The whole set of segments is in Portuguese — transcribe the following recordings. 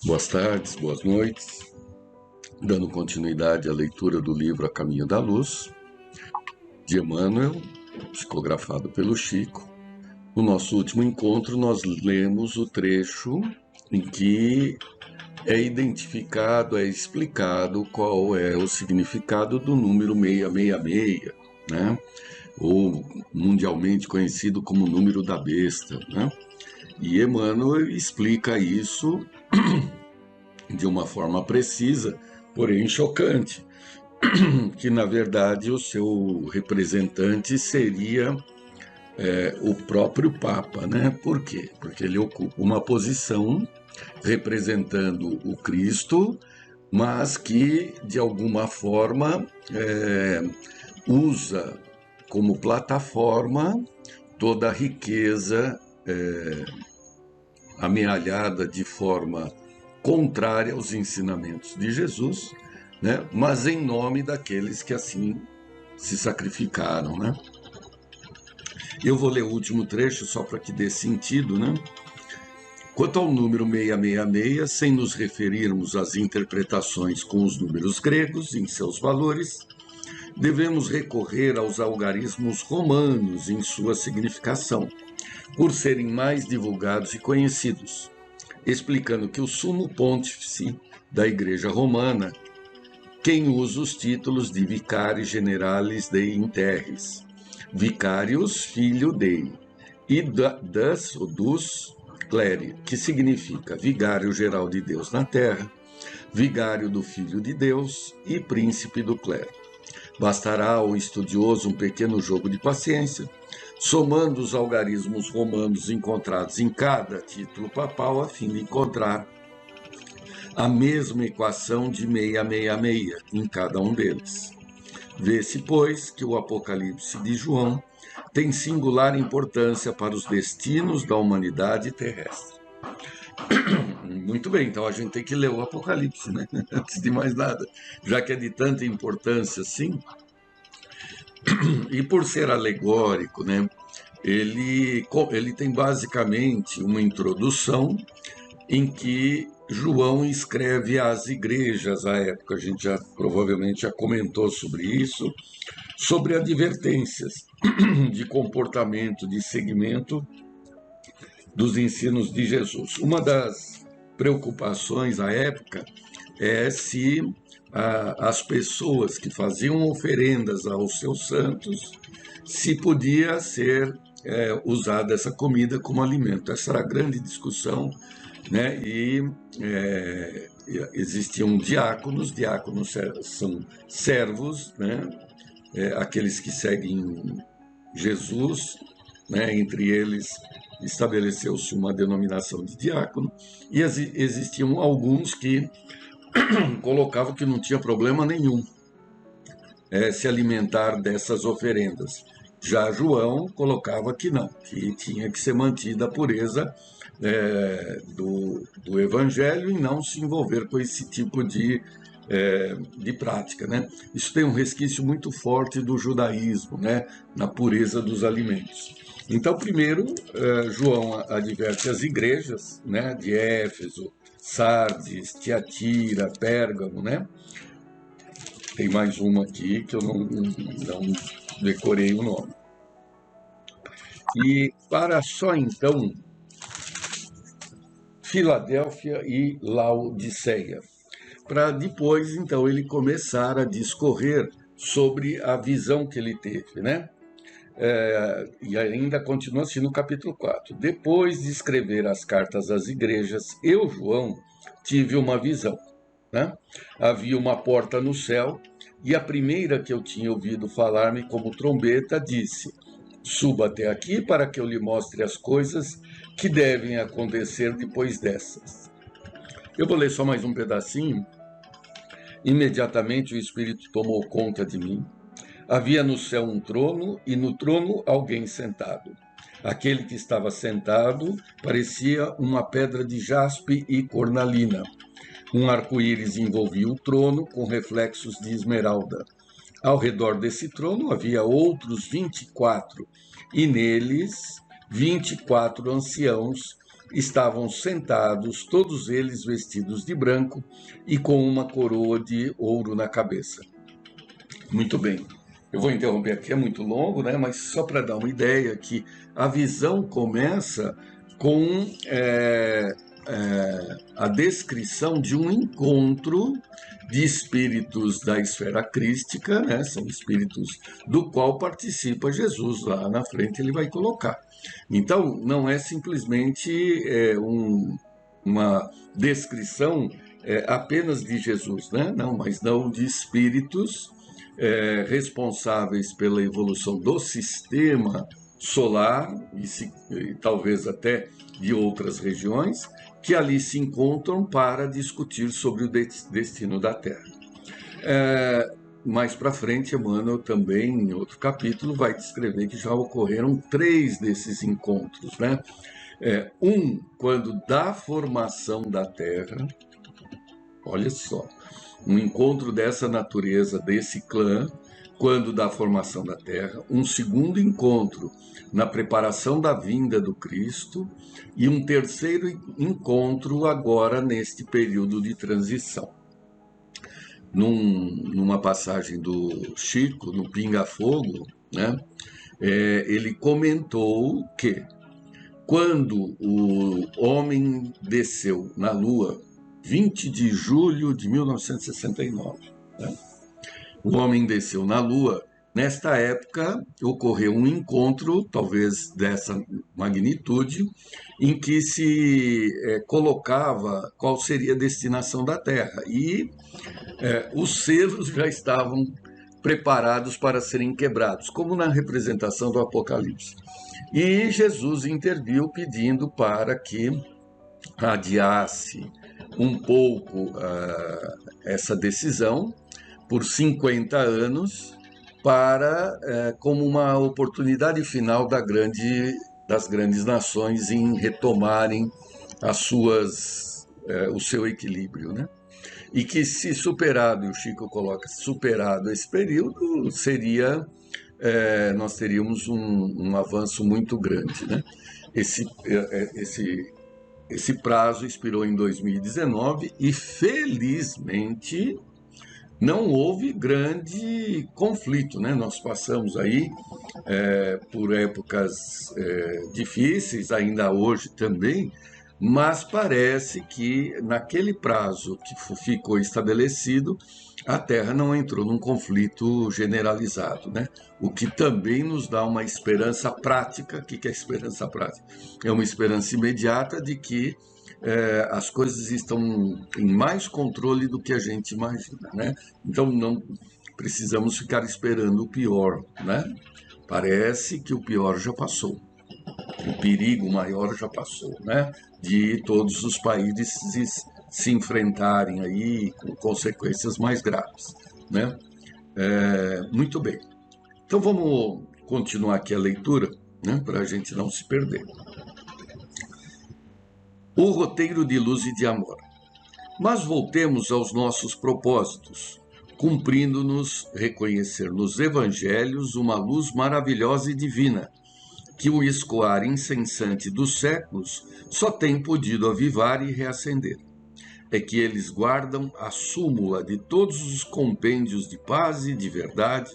Boas tardes, boas noites. Dando continuidade à leitura do livro A Caminho da Luz, de Emmanuel, psicografado pelo Chico. No nosso último encontro, nós lemos o trecho em que é identificado, é explicado qual é o significado do número 666, né? Ou mundialmente conhecido como número da besta, né? E Emmanuel explica isso de uma forma precisa, porém chocante, que na verdade o seu representante seria o próprio Papa, né? Por quê? Porque ele ocupa uma posição representando o Cristo, mas que de alguma forma usa como plataforma toda a riqueza amealhada de forma contrária aos ensinamentos de Jesus, né? Mas em nome daqueles que assim se sacrificaram, né? Eu vou ler o último trecho só para que dê sentido, né? Quanto ao número 666, sem nos referirmos às interpretações com os números gregos em seus valores, devemos recorrer aos algarismos romanos em sua significação, por serem mais divulgados e conhecidos, explicando que o sumo pontífice da Igreja Romana, quem usa os títulos de Vicari Generalis Dei in Terris, Vicarius Filio Dei, e dos Cleri, que significa Vigário Geral de Deus na Terra, Vigário do Filho de Deus e Príncipe do Clero. Bastará ao estudioso um pequeno jogo de paciência, somando os algarismos romanos encontrados em cada título papal, a fim de encontrar a mesma equação de 666 em cada um deles. Vê-se, pois, que o Apocalipse de João tem singular importância para os destinos da humanidade terrestre. Muito bem, então a gente tem que ler o Apocalipse, né? Antes de mais nada, já que é de tanta importância assim. E por ser alegórico, né? Ele tem basicamente uma introdução em que João escreve às igrejas à época, a gente provavelmente já comentou sobre isso, sobre advertências de comportamento, de seguimento dos ensinos de Jesus. Uma das preocupações à época é se as pessoas que faziam oferendas aos seus santos, se podia ser usada essa comida como alimento. Essa era a grande discussão, né? E existiam diáconos são servos, né? Aqueles que seguem Jesus, né? Entre eles estabeleceu-se uma denominação de diácono, e existiam alguns que colocavam que não tinha problema nenhum se alimentar dessas oferendas. Já João colocava que não, que tinha que ser mantida a pureza do evangelho e não se envolver com esse tipo de prática, né? Isso tem um resquício muito forte do judaísmo, né? Na pureza dos alimentos. Então, primeiro, João adverte as igrejas, né? De Éfeso, Sardes, Tiatira, Pérgamo, né? Tem mais uma aqui que eu não decorei o nome. E para só então Filadélfia e Laodiceia, para depois então ele começar a discorrer sobre a visão que ele teve, né? E ainda continua assim no capítulo 4. Depois de escrever as cartas às igrejas, eu, João, tive uma visão, né? Havia uma porta no céu, e a primeira que eu tinha ouvido falar-me como trombeta disse: suba até aqui para que eu lhe mostre as coisas que devem acontecer depois dessas. Eu vou ler só mais um pedacinho. Imediatamente o Espírito tomou conta de mim. Havia no céu um trono, e no trono alguém sentado. Aquele que estava sentado parecia uma pedra de jaspe e cornalina. Um arco-íris envolvia o trono com reflexos de esmeralda. Ao redor desse trono havia outros 24, e neles 24 anciãos estavam sentados, todos eles vestidos de branco e com uma coroa de ouro na cabeça. Muito bem. Eu vou interromper aqui, é muito longo, né? Mas só para dar uma ideia que a visão começa com a descrição de um encontro de espíritos da esfera crística, né? São espíritos do qual participa Jesus. Lá na frente ele vai colocar. Então, não é simplesmente uma descrição apenas de Jesus, né? Não, mas não de espíritos responsáveis pela evolução do sistema solar e talvez até de outras regiões, que ali se encontram para discutir sobre o destino da Terra. Mais para frente, Emmanuel também, em outro capítulo, vai descrever que já ocorreram 3 desses encontros, né? Quando da formação da Terra, olha só, um encontro dessa natureza, desse clã, quando da formação da Terra, um segundo encontro na preparação da vinda do Cristo e um terceiro encontro agora neste período de transição. Numa passagem do Chico, no Pinga Fogo, né, ele comentou que quando o homem desceu na Lua, 20 de julho de 1969, né, o homem desceu na Lua. Nesta época, ocorreu um encontro, talvez dessa magnitude, em que se colocava qual seria a destinação da Terra. E os selos já estavam preparados para serem quebrados, como na representação do Apocalipse. E Jesus interviu pedindo para que adiasse um pouco essa decisão por 50 anos, como uma oportunidade final das grandes nações em retomarem o seu equilíbrio, né? E que se superado, e o Chico coloca, superado esse período, nós teríamos um avanço muito grande, né? Esse prazo expirou em 2019 e, felizmente, não houve grande conflito, né? Nós passamos aí por épocas difíceis, ainda hoje também, mas parece que naquele prazo que ficou estabelecido, a Terra não entrou num conflito generalizado, né? O que também nos dá uma esperança prática. O que é esperança prática? É uma esperança imediata de que as coisas estão em mais controle do que a gente imagina, né? Então não precisamos ficar esperando o pior, né? Parece que o pior já passou. O perigo maior já passou, né? De todos os países se enfrentarem aí com consequências mais graves, né? Muito bem. Então vamos continuar aqui a leitura, né? Para a gente não se perder. O roteiro de luz e de amor. Mas voltemos aos nossos propósitos, cumprindo-nos reconhecer nos evangelhos uma luz maravilhosa e divina, que o escoar incessante dos séculos só tem podido avivar e reacender. É que eles guardam a súmula de todos os compêndios de paz e de verdade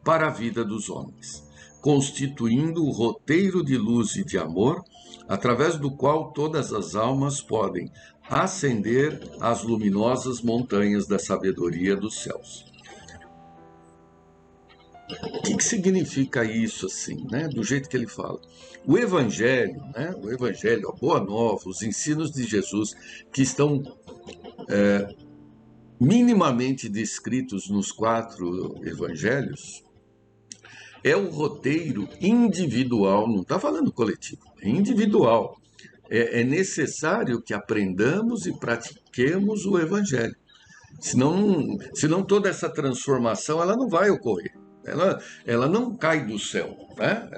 para a vida dos homens, constituindo o roteiro de luz e de amor, através do qual todas as almas podem ascender às luminosas montanhas da sabedoria dos céus. O que significa isso, assim, né? Do jeito que ele fala? O Evangelho, né? O Evangelho, a Boa Nova, os ensinos de Jesus, que estão minimamente descritos nos 4 Evangelhos, é o roteiro individual, não está falando coletivo, é individual. É necessário que aprendamos e pratiquemos o Evangelho. Senão toda essa transformação ela não vai ocorrer. Ela não cai do céu, né?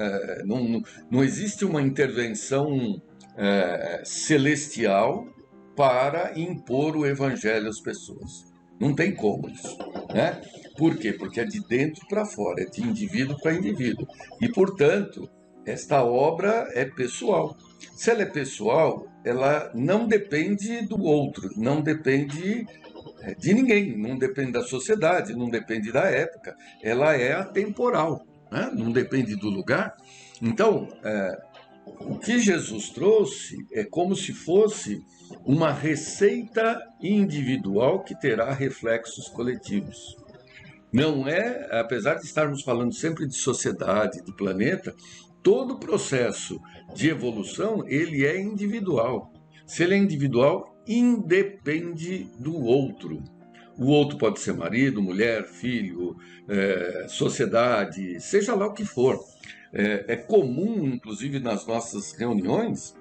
Não existe uma intervenção celestial para impor o Evangelho às pessoas. Não tem como isso, né? Por quê? Porque é de dentro para fora, é de indivíduo para indivíduo. E, portanto, esta obra é pessoal. Se ela é pessoal, ela não depende do outro, não depende de ninguém, não depende da sociedade, não depende da época, ela é atemporal, né? Não depende do lugar. Então, o que Jesus trouxe é como se fosse uma receita individual que terá reflexos coletivos. Não é, apesar de estarmos falando sempre de sociedade, de planeta, todo o processo de evolução, ele é individual. Se ele é individual, independe do outro. O outro pode ser marido, mulher, filho, sociedade, seja lá o que for. É comum, inclusive nas nossas reuniões,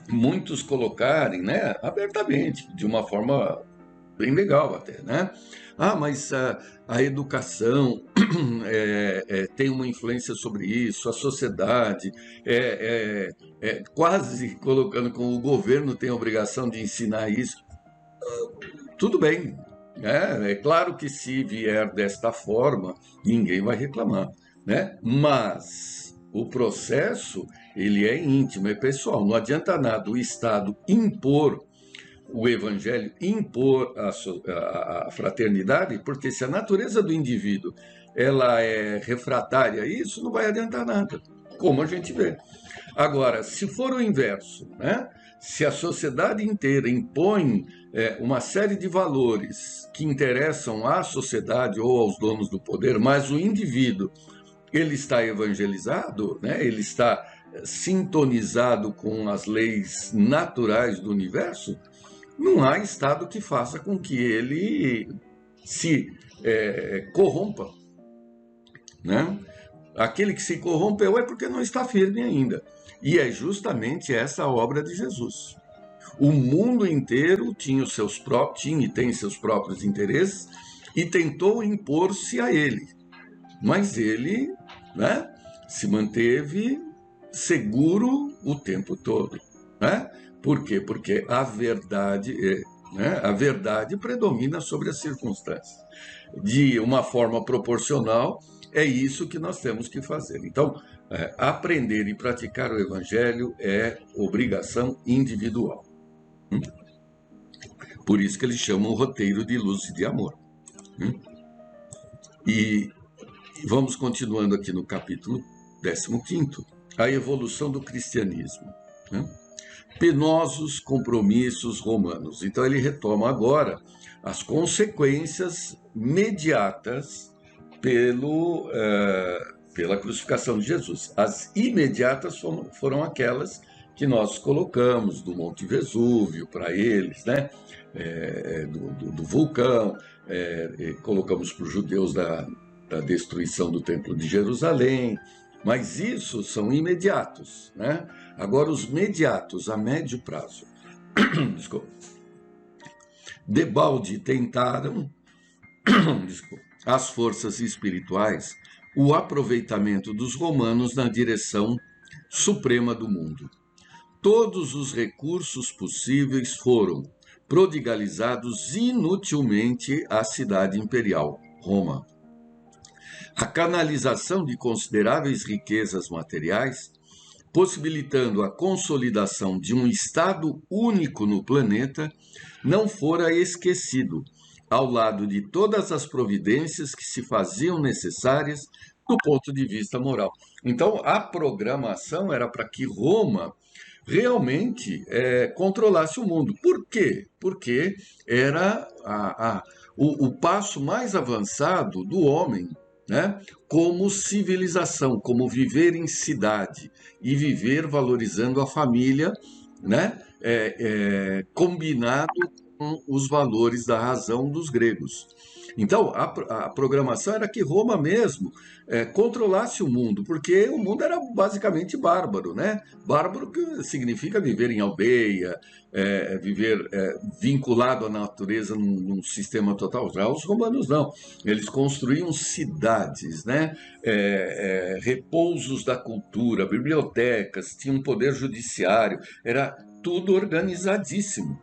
muitos colocarem, né, abertamente, de uma forma bem legal até, né? Ah, mas a educação tem uma influência sobre isso, a sociedade, quase colocando como o governo tem a obrigação de ensinar isso. Tudo bem, né? É claro que se vier desta forma, ninguém vai reclamar, né? Mas o processo, ele é íntimo, é pessoal. Não adianta nada o Estado impor o evangelho, impor a fraternidade, porque se a natureza do indivíduo ela é refratária a isso, não vai adiantar nada, como a gente vê. Agora, se for o inverso, né? Se a sociedade inteira impõe uma série de valores que interessam à sociedade ou aos donos do poder, mas o indivíduo ele está evangelizado, né? Ele está sintonizado com as leis naturais do universo, não há Estado que faça com que ele se corrompa, né? Aquele que se corrompeu é porque não está firme ainda. E é justamente essa a obra de Jesus. O mundo inteiro tinha os seus tinha e tem seus próprios interesses e tentou impor-se a ele. Mas ele, né, se manteve seguro o tempo todo, né? Por quê? Porque a verdade a verdade predomina sobre as circunstâncias. De uma forma proporcional, é isso que nós temos que fazer. Então, aprender e praticar o Evangelho é obrigação individual. Por isso que eles chamam o roteiro de luz e de amor. E vamos continuando aqui no capítulo 15, a evolução do cristianismo. Penosos compromissos romanos. Então ele retoma agora as consequências imediatas pela crucificação de Jesus. As imediatas foram aquelas que nós colocamos do Monte Vesúvio para eles, né? Do vulcão, colocamos para os judeus da destruição do Templo de Jerusalém, mas isso são imediatos, né? Agora, os mediatos, a médio prazo. Desculpa. Debalde tentaram as forças espirituais o aproveitamento dos romanos na direção suprema do mundo. Todos os recursos possíveis foram prodigalizados inutilmente à cidade imperial, Roma. A canalização de consideráveis riquezas materiais, possibilitando a consolidação de um Estado único no planeta, não fora esquecido, ao lado de todas as providências que se faziam necessárias do ponto de vista moral. Então, a programação era para que Roma realmente controlasse o mundo. Por quê? Porque era o passo mais avançado do homem, né? Como civilização, como viver em cidade e viver valorizando a família, né? Combinado com os valores da razão dos gregos. Então, a programação era que Roma mesmo controlasse o mundo, porque o mundo era basicamente bárbaro, né? Bárbaro que significa viver em aldeia, viver vinculado à natureza num sistema total. Já os romanos não. Eles construíam cidades, né? Repousos da cultura, bibliotecas, tinham um poder judiciário, era tudo organizadíssimo.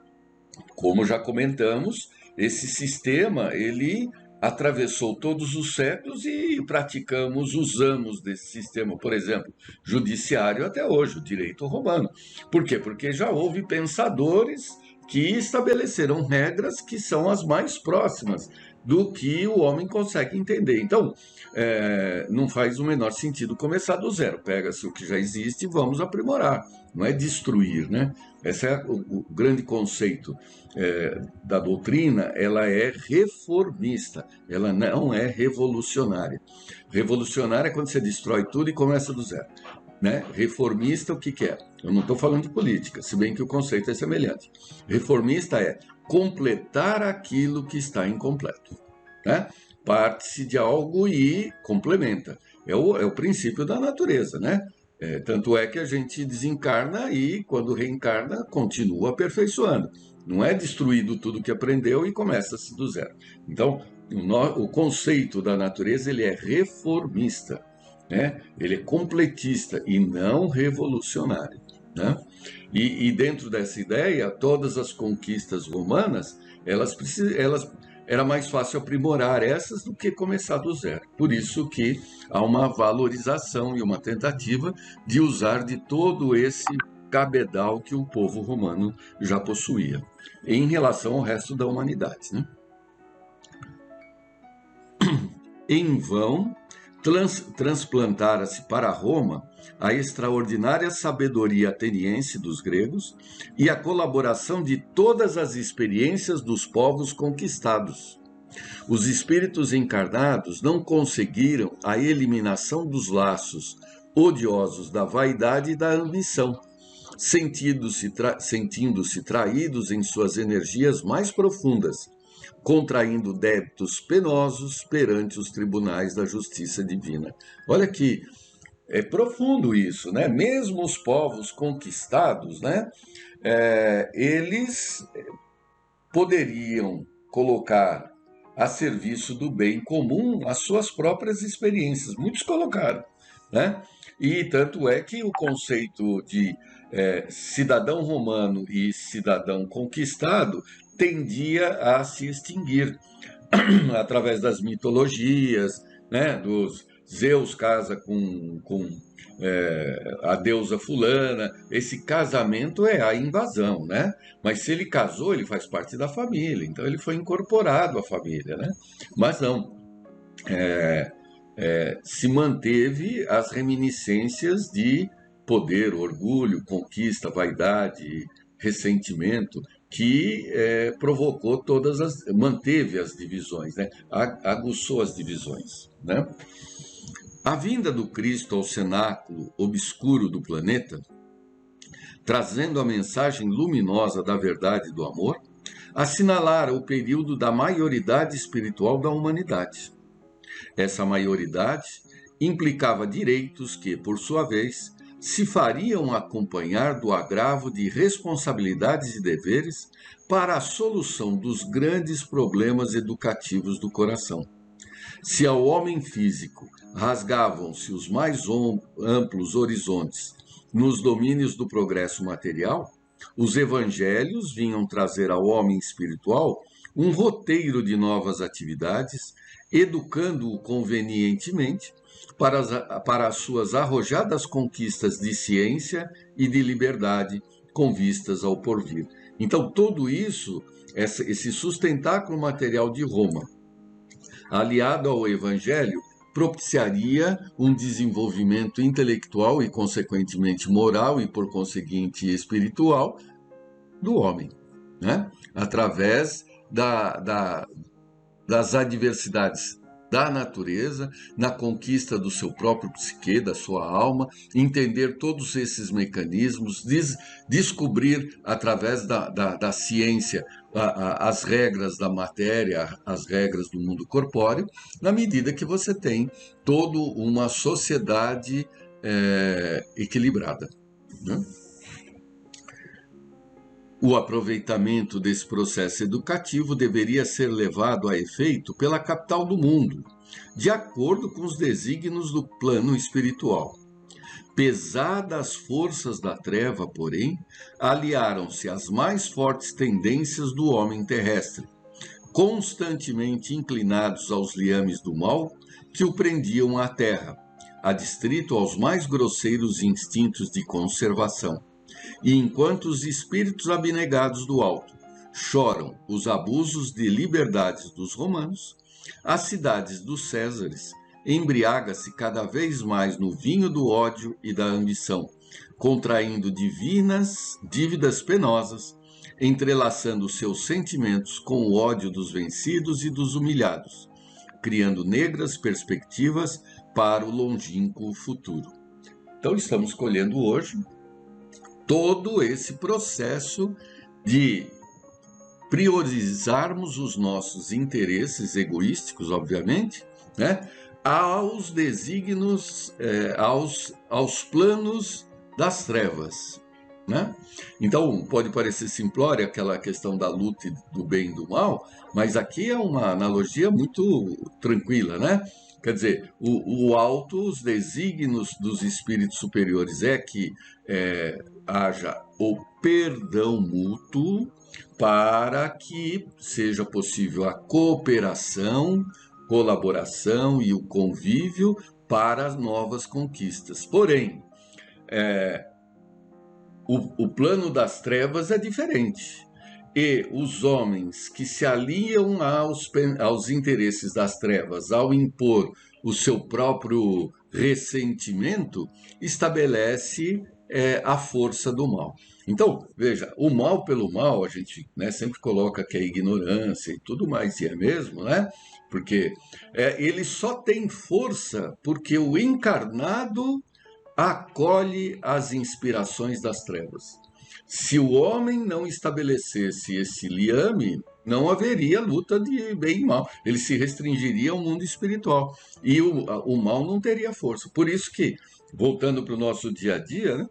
Como já comentamos, esse sistema, ele atravessou todos os séculos e usamos desse sistema, por exemplo, judiciário até hoje, o direito romano. Por quê? Porque já houve pensadores que estabeleceram regras que são as mais próximas do que o homem consegue entender. Então, não faz o menor sentido começar do zero. Pega-se o que já existe e vamos aprimorar. Não é destruir, né? Esse é o grande conceito da doutrina. Ela é reformista, ela não é revolucionária. Revolucionária é quando você destrói tudo e começa do zero. Né? Reformista, o que é? Eu não estou falando de política, se bem que o conceito é semelhante. Reformista é completar aquilo que está incompleto. Né? Parte-se de algo e complementa. É o princípio da natureza, né? Tanto é que a gente desencarna e, quando reencarna, continua aperfeiçoando. Não é destruído tudo que aprendeu e começa-se do zero. Então, o conceito da natureza ele é reformista. Né? Ele é completista e não revolucionário. Né? E dentro dessa ideia, todas as conquistas romanas, era mais fácil aprimorar essas do que começar do zero. Por isso que há uma valorização e uma tentativa de usar de todo esse cabedal que o povo romano já possuía, em relação ao resto da humanidade. Né? Em vão, transplantara-se para Roma a extraordinária sabedoria ateniense dos gregos e a colaboração de todas as experiências dos povos conquistados. Os espíritos encarnados não conseguiram a eliminação dos laços odiosos da vaidade e da ambição, sentindo-se traídos em suas energias mais profundas, contraindo débitos penosos perante os tribunais da justiça divina. Olha que é profundo isso, né? Mesmo os povos conquistados, né? Eles poderiam colocar a serviço do bem comum as suas próprias experiências. Muitos colocaram, né? E tanto é que o conceito de cidadão romano e cidadão conquistado tendia a se extinguir através das mitologias, né? Dos Zeus casa com a deusa fulana. Esse casamento é a invasão, né? Mas se ele casou, ele faz parte da família, então ele foi incorporado à família, né? Mas não, se manteve as reminiscências de poder, orgulho, conquista, vaidade, ressentimento, que provocou manteve as divisões, né? Aguçou as divisões, né? A vinda do Cristo ao cenáculo obscuro do planeta, trazendo a mensagem luminosa da verdade e do amor, assinalara o período da maioridade espiritual da humanidade. Essa maioridade implicava direitos que, por sua vez, se fariam acompanhar do agravo de responsabilidades e deveres para a solução dos grandes problemas educativos do coração. Se ao homem físico rasgavam-se os mais amplos horizontes nos domínios do progresso material, os evangelhos vinham trazer ao homem espiritual um roteiro de novas atividades, educando-o convenientemente para as suas arrojadas conquistas de ciência e de liberdade com vistas ao porvir. Então, tudo isso, esse sustentáculo material de Roma, aliado ao Evangelho, propiciaria um desenvolvimento intelectual e, consequentemente, moral e, por conseguinte, espiritual do homem, né? Através das adversidades da natureza, na conquista do seu próprio psique, da sua alma, entender todos esses mecanismos, descobrir através da ciência as regras da matéria, as regras do mundo corpóreo, na medida que você tem toda uma sociedade equilibrada, né? O aproveitamento desse processo educativo deveria ser levado a efeito pela capital do mundo, de acordo com os desígnios do plano espiritual. Pesadas forças da treva, porém, aliaram-se às mais fortes tendências do homem terrestre, constantemente inclinados aos liames do mal que o prendiam à terra, adstrito aos mais grosseiros instintos de conservação. E enquanto os espíritos abnegados do alto choram os abusos de liberdades dos romanos, as cidades dos Césares embriaga-se cada vez mais no vinho do ódio e da ambição, contraindo dívidas penosas, entrelaçando seus sentimentos com o ódio dos vencidos e dos humilhados, criando negras perspectivas para o longínquo futuro. Então estamos colhendo hoje todo esse processo de priorizarmos os nossos interesses egoísticos, obviamente, né, aos desígnios, aos planos das trevas, né? Então, pode parecer simplória aquela questão da luta do bem e do mal, mas aqui é uma analogia muito tranquila, né? Quer dizer, o alto, os desígnios dos espíritos superiores é que haja o perdão mútuo para que seja possível a cooperação, colaboração e o convívio para as novas conquistas. Porém, o plano das trevas é diferente. E os homens que se aliam aos interesses das trevas ao impor o seu próprio ressentimento, estabelece a força do mal. Então, veja, o mal pelo mal, a gente sempre coloca que é ignorância e tudo mais, e é mesmo, né? Porque ele só tem força porque o encarnado acolhe as inspirações das trevas. Se o homem não estabelecesse esse liame, não haveria luta de bem e mal. Ele se restringiria ao mundo espiritual. E o mal não teria força. Por isso que, voltando para o nosso dia a dia, né,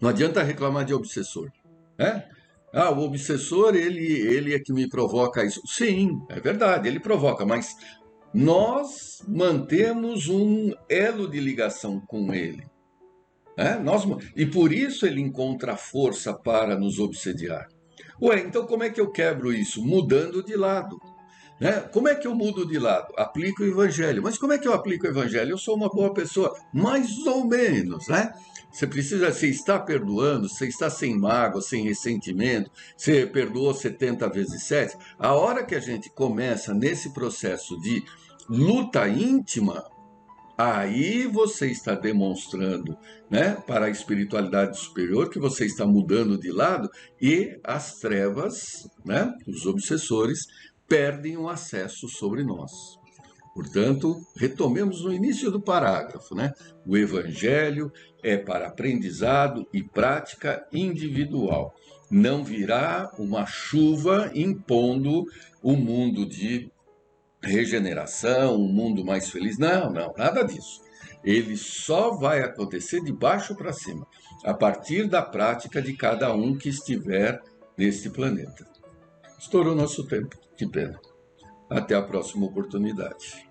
não adianta reclamar de obsessor. Né? O obsessor, ele é que me provoca isso. Sim, é verdade, ele provoca, mas nós mantemos um elo de ligação com ele. E por isso ele encontra força para nos obsediar. Então como é que eu quebro isso? Mudando de lado. Como é que eu mudo de lado? Aplico o evangelho. Mas como é que eu aplico o evangelho? Eu sou uma boa pessoa, mais ou menos, né? Você está perdoando, você está sem mágoa, sem ressentimento, você perdoou 70 vezes 7. A hora que a gente começa nesse processo de luta íntima, aí você está demonstrando, né, para a espiritualidade superior que você está mudando de lado e as trevas, né, os obsessores, perdem o acesso sobre nós. Portanto, retomemos no início do parágrafo, né? O evangelho é para aprendizado e prática individual. Não virá uma chuva impondo o mundo de regeneração, um mundo mais feliz. Não, nada disso. Ele só vai acontecer de baixo para cima, a partir da prática de cada um que estiver neste planeta. Estourou nosso tempo, que pena. Até a próxima oportunidade.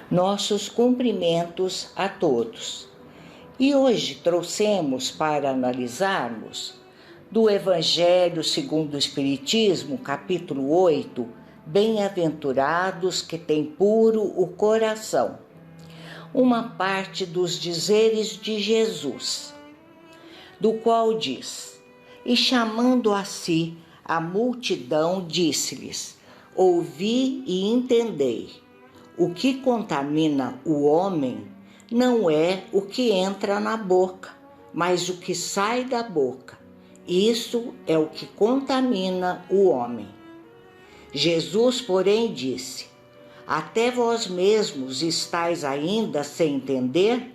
Nossos cumprimentos a todos. E hoje trouxemos para analisarmos do Evangelho segundo o Espiritismo, capítulo 8, Bem-aventurados que têm puro o coração, uma parte dos dizeres de Jesus, do qual diz: E chamando a si a multidão, disse-lhes: Ouvi e entendei, o que contamina o homem não é o que entra na boca, mas o que sai da boca. Isso é o que contamina o homem. Jesus, porém, disse: Até vós mesmos estáis ainda sem entender?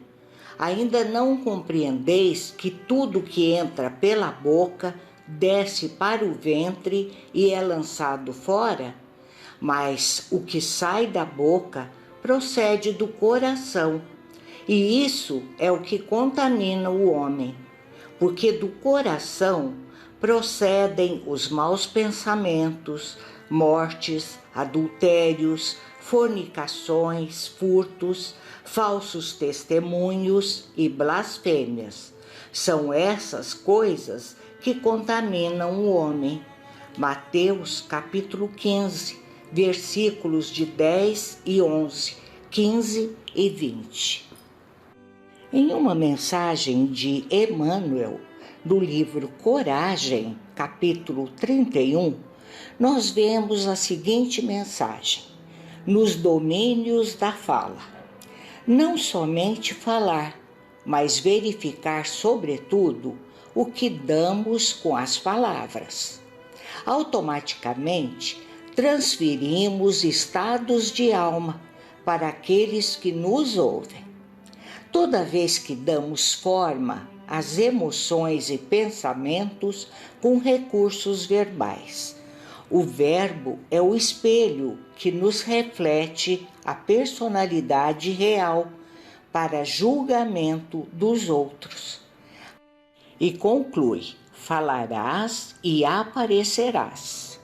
Ainda não compreendeis que tudo que entra pela boca desce para o ventre e é lançado fora? Mas o que sai da boca procede do coração, e isso é o que contamina o homem, porque do coração procedem os maus pensamentos, mortes, adultérios, fornicações, furtos, falsos testemunhos e blasfêmias. São essas coisas que contaminam o homem. Mateus capítulo 15, versículos de 10 e 11, 15 e 20. Em uma mensagem de Emmanuel, do livro Coragem, capítulo 31, nós vemos a seguinte mensagem: nos domínios da fala. Não somente falar, mas verificar, sobretudo, o que damos com as palavras. Automaticamente, transferimos estados de alma para aqueles que nos ouvem. Toda vez que damos forma às emoções e pensamentos com recursos verbais, o verbo é o espelho que nos reflete a personalidade real para julgamento dos outros. E conclui: falarás e aparecerás.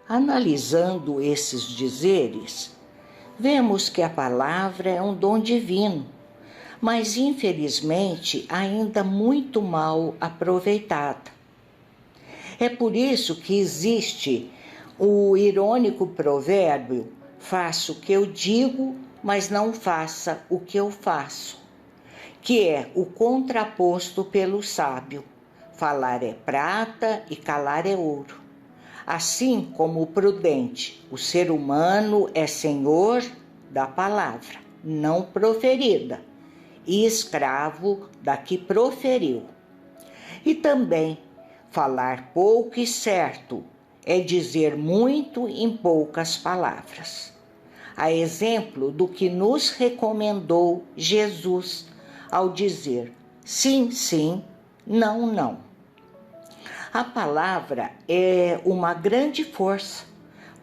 Analisando esses dizeres, vemos que a palavra é um dom divino, mas infelizmente ainda muito mal aproveitada. É por isso que existe o irônico provérbio: faça o que eu digo, mas não faça o que eu faço, que é o contraposto pelo sábio: falar é prata e calar é ouro. Assim como o prudente, o ser humano é senhor da palavra, não proferida, e escravo da que proferiu. E também, falar pouco e certo é dizer muito em poucas palavras. A exemplo do que nos recomendou Jesus ao dizer sim, sim, não, não. A palavra é uma grande força,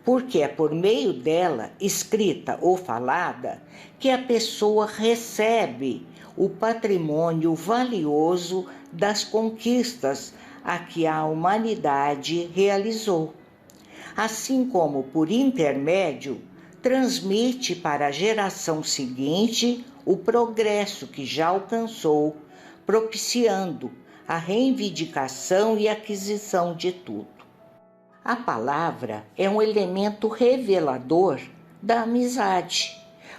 porque é por meio dela, escrita ou falada, que a pessoa recebe o patrimônio valioso das conquistas a que a humanidade realizou. Assim como, por intermédio, transmite para a geração seguinte o progresso que já alcançou, propiciando a reivindicação e aquisição de tudo. A palavra é um elemento revelador da amizade.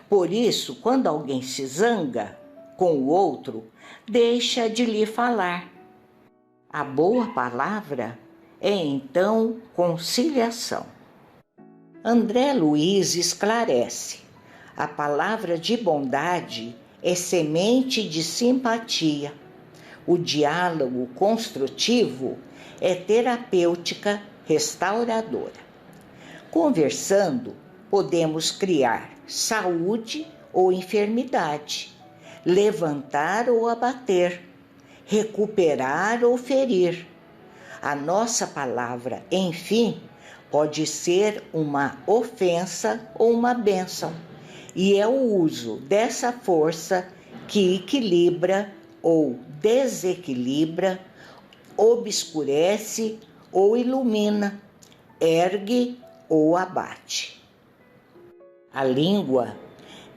Por isso, quando alguém se zanga com o outro, deixa de lhe falar. A boa palavra é, então, conciliação. André Luiz esclarece: a palavra de bondade é semente de simpatia. O diálogo construtivo é terapêutica restauradora. Conversando, podemos criar saúde ou enfermidade, levantar ou abater, recuperar ou ferir. A nossa palavra, enfim, pode ser uma ofensa ou uma bênção, e é o uso dessa força que equilibra ou desequilibra, obscurece ou ilumina, ergue ou abate. A língua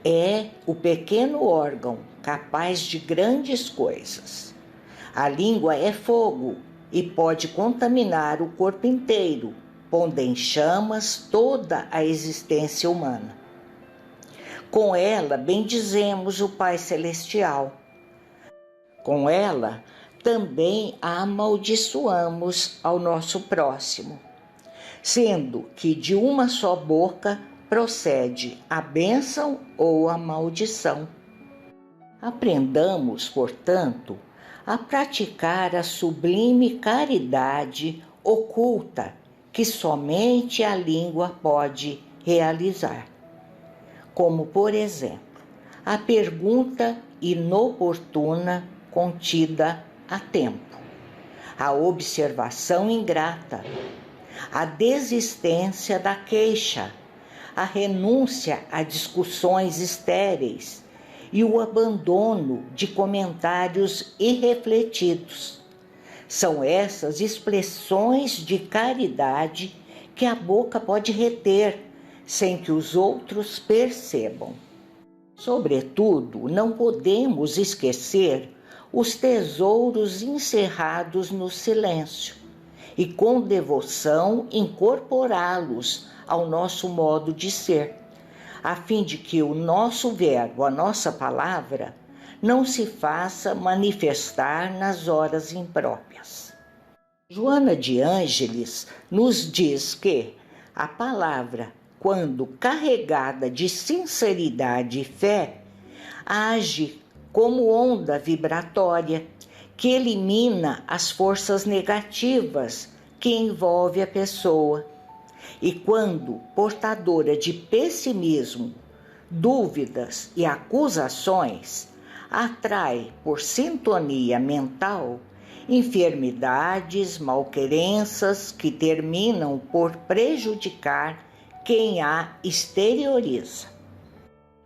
é o pequeno órgão capaz de grandes coisas. A língua é fogo e pode contaminar o corpo inteiro, pondo em chamas toda a existência humana. Com ela bendizemos o Pai Celestial. Com ela também a amaldiçoamos ao nosso próximo, sendo que de uma só boca procede a bênção ou a maldição. Aprendamos, portanto, a praticar a sublime caridade oculta que somente a língua pode realizar. Como, por exemplo, a pergunta inoportuna contida a tempo, a observação ingrata, a desistência da queixa, a renúncia a discussões estéreis e o abandono de comentários irrefletidos. São essas expressões de caridade que a boca pode reter sem que os outros percebam. Sobretudo, não podemos esquecer os tesouros encerrados no silêncio e com devoção incorporá-los ao nosso modo de ser, a fim de que o nosso verbo, a nossa palavra, não se faça manifestar nas horas impróprias. Joana de Ângeles nos diz que a palavra, quando carregada de sinceridade e fé, age como onda vibratória que elimina as forças negativas que envolve a pessoa. E quando portadora de pessimismo, dúvidas e acusações, atrai por sintonia mental enfermidades, malquerenças que terminam por prejudicar quem a exterioriza.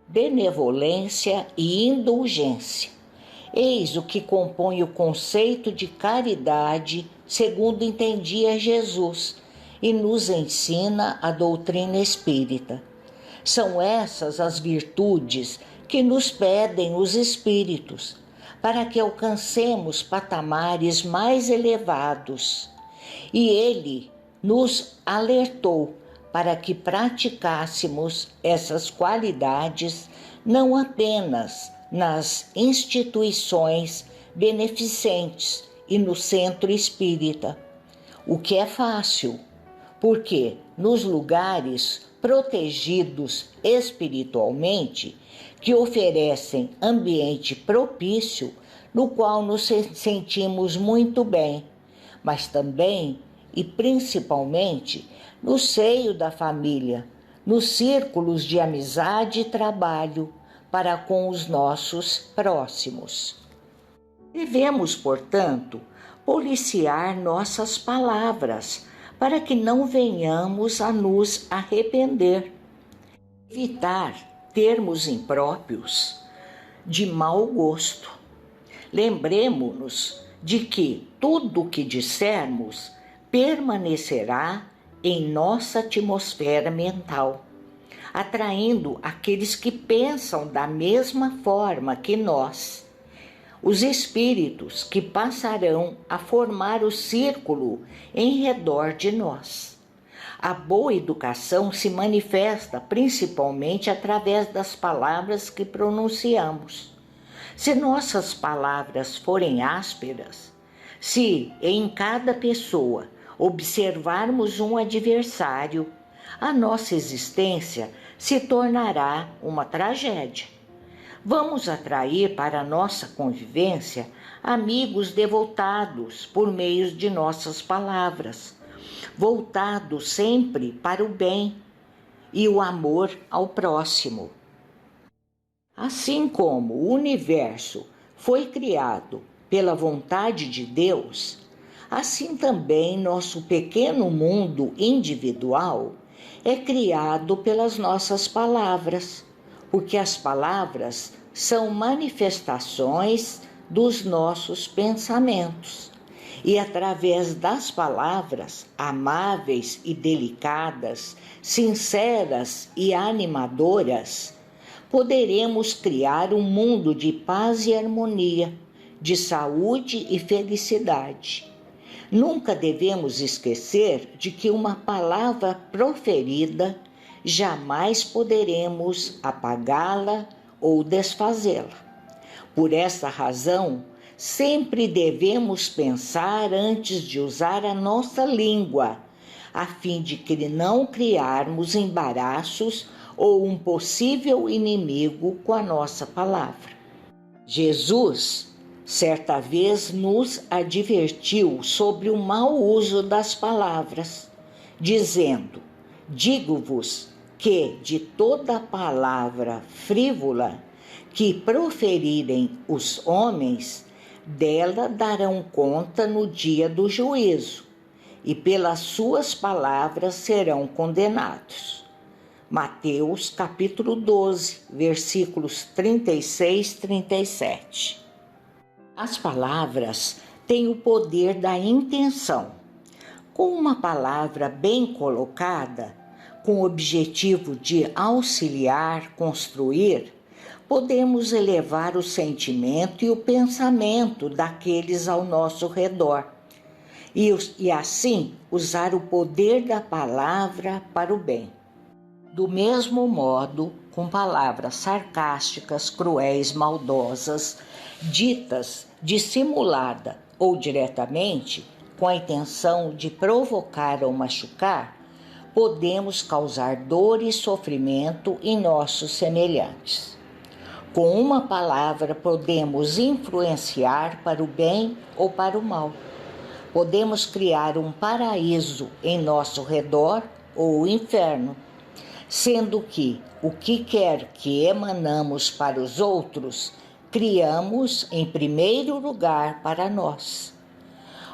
Benevolência e indulgência. Eis o que compõe o conceito de caridade segundo entendia Jesus e nos ensina a doutrina espírita. São essas as virtudes que nos pedem os espíritos, para que alcancemos patamares mais elevados. E ele nos alertou para que praticássemos essas qualidades não apenas nas instituições beneficentes e no centro espírita, o que é fácil, porque nos lugares protegidos espiritualmente, que oferecem ambiente propício no qual nos sentimos muito bem, mas também e principalmente no seio da família, nos círculos de amizade e trabalho para com os nossos próximos. Devemos, portanto, policiar nossas palavras para que não venhamos a nos arrepender. Evitar termos impróprios de mau gosto. Lembremo-nos de que tudo o que dissermos permanecerá em nossa atmosfera mental, atraindo aqueles que pensam da mesma forma que nós, os espíritos que passarão a formar o círculo em redor de nós. A boa educação se manifesta principalmente através das palavras que pronunciamos. Se nossas palavras forem ásperas, se em cada pessoa observarmos um adversário, a nossa existência se tornará uma tragédia. Vamos atrair para a nossa convivência amigos devotados por meio de nossas palavras, voltados sempre para o bem e o amor ao próximo. Assim como o universo foi criado pela vontade de Deus, assim também nosso pequeno mundo individual é criado pelas nossas palavras, porque as palavras são manifestações dos nossos pensamentos. E através das palavras amáveis e delicadas, sinceras e animadoras, poderemos criar um mundo de paz e harmonia, de saúde e felicidade. Nunca devemos esquecer de que uma palavra proferida jamais poderemos apagá-la ou desfazê-la. Por essa razão, sempre devemos pensar antes de usar a nossa língua, a fim de que não criarmos embaraços ou um possível inimigo com a nossa palavra. Jesus, certa vez, nos advertiu sobre o mau uso das palavras, dizendo: digo-vos que de toda palavra frívola que proferirem os homens, dela darão conta no dia do juízo, e pelas suas palavras serão condenados. Mateus capítulo 12, versículos 36 e 37. As palavras têm o poder da intenção. Com uma palavra bem colocada, com o objetivo de auxiliar, construir, podemos elevar o sentimento e o pensamento daqueles ao nosso redor e assim usar o poder da palavra para o bem. Do mesmo modo, com palavras sarcásticas, cruéis, maldosas, ditas dissimulada ou diretamente, com a intenção de provocar ou machucar, podemos causar dor e sofrimento em nossos semelhantes. Com uma palavra podemos influenciar para o bem ou para o mal. Podemos criar um paraíso em nosso redor ou o inferno, sendo que o que quer que emanamos para os outros, criamos em primeiro lugar para nós.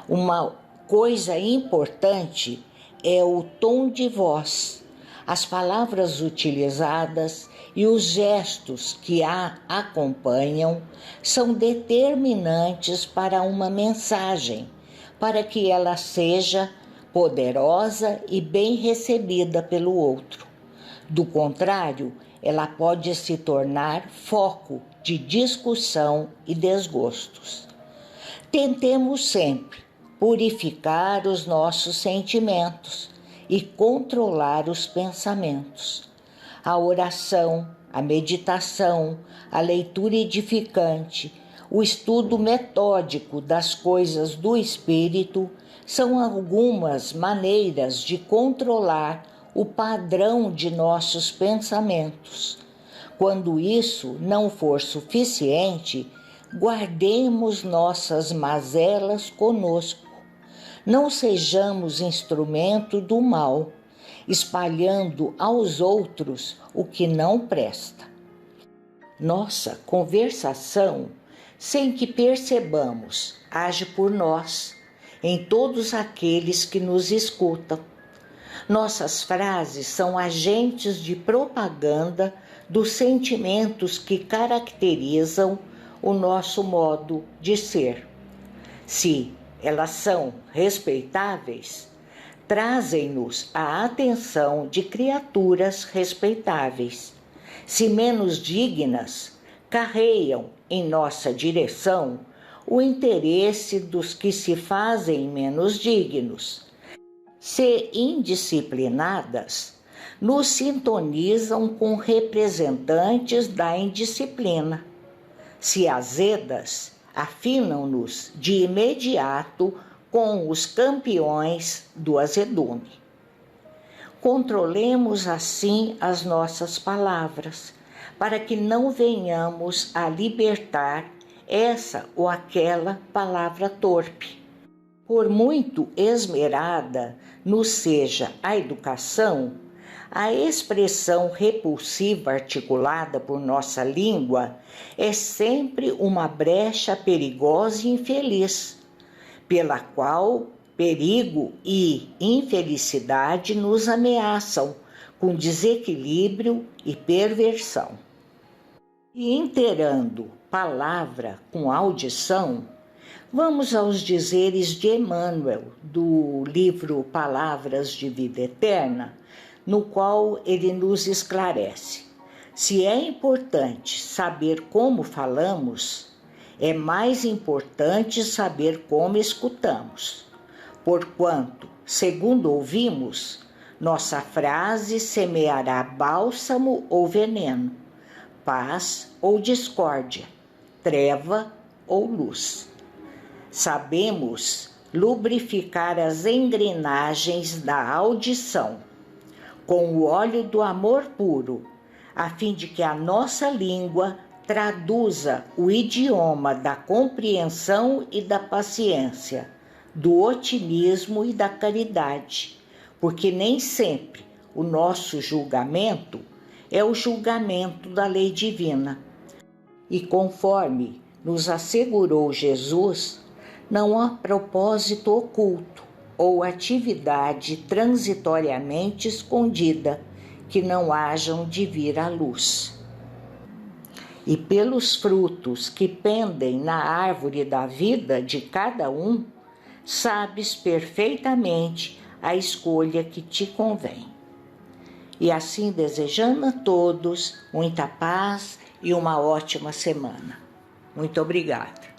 Uma coisa importante é o tom de voz, as palavras utilizadas e os gestos que a acompanham são determinantes para uma mensagem, para que ela seja poderosa e bem recebida pelo outro. Do contrário, ela pode se tornar foco de discussão e desgostos. Tentemos sempre purificar os nossos sentimentos e controlar os pensamentos. A oração, a meditação, a leitura edificante, o estudo metódico das coisas do espírito são algumas maneiras de controlar o padrão de nossos pensamentos. Quando isso não for suficiente, guardemos nossas mazelas conosco. Não sejamos instrumento do mal, espalhando aos outros o que não presta. Nossa conversação, sem que percebamos, age por nós, em todos aqueles que nos escutam. Nossas frases são agentes de propaganda dos sentimentos que caracterizam o nosso modo de ser. Se elas são respeitáveis, trazem-nos a atenção de criaturas respeitáveis. Se menos dignas, carreiam em nossa direção o interesse dos que se fazem menos dignos. Se indisciplinadas, nos sintonizam com representantes da indisciplina. Se azedas, afinam-nos de imediato com os campeões do azedume. Controlemos assim as nossas palavras, para que não venhamos a libertar essa ou aquela palavra torpe. Por muito esmerada nos seja a educação, a expressão repulsiva articulada por nossa língua é sempre uma brecha perigosa e infeliz, pela qual perigo e infelicidade nos ameaçam, com desequilíbrio e perversão. E inteirando palavra com audição, vamos aos dizeres de Emmanuel, do livro Palavras de Vida Eterna, no qual ele nos esclarece. Se é importante saber como falamos, é mais importante saber como escutamos. Porquanto, segundo ouvimos, nossa frase semeará bálsamo ou veneno, paz ou discórdia, treva ou luz. Sabemos lubrificar as engrenagens da audição com o óleo do amor puro, a fim de que a nossa língua traduza o idioma da compreensão e da paciência, do otimismo e da caridade, porque nem sempre o nosso julgamento é o julgamento da lei divina. E conforme nos assegurou Jesus, não há propósito oculto ou atividade transitoriamente escondida que não hajam de vir à luz. E pelos frutos que pendem na árvore da vida de cada um, sabes perfeitamente a escolha que te convém. E assim desejando a todos muita paz e uma ótima semana. Muito obrigada.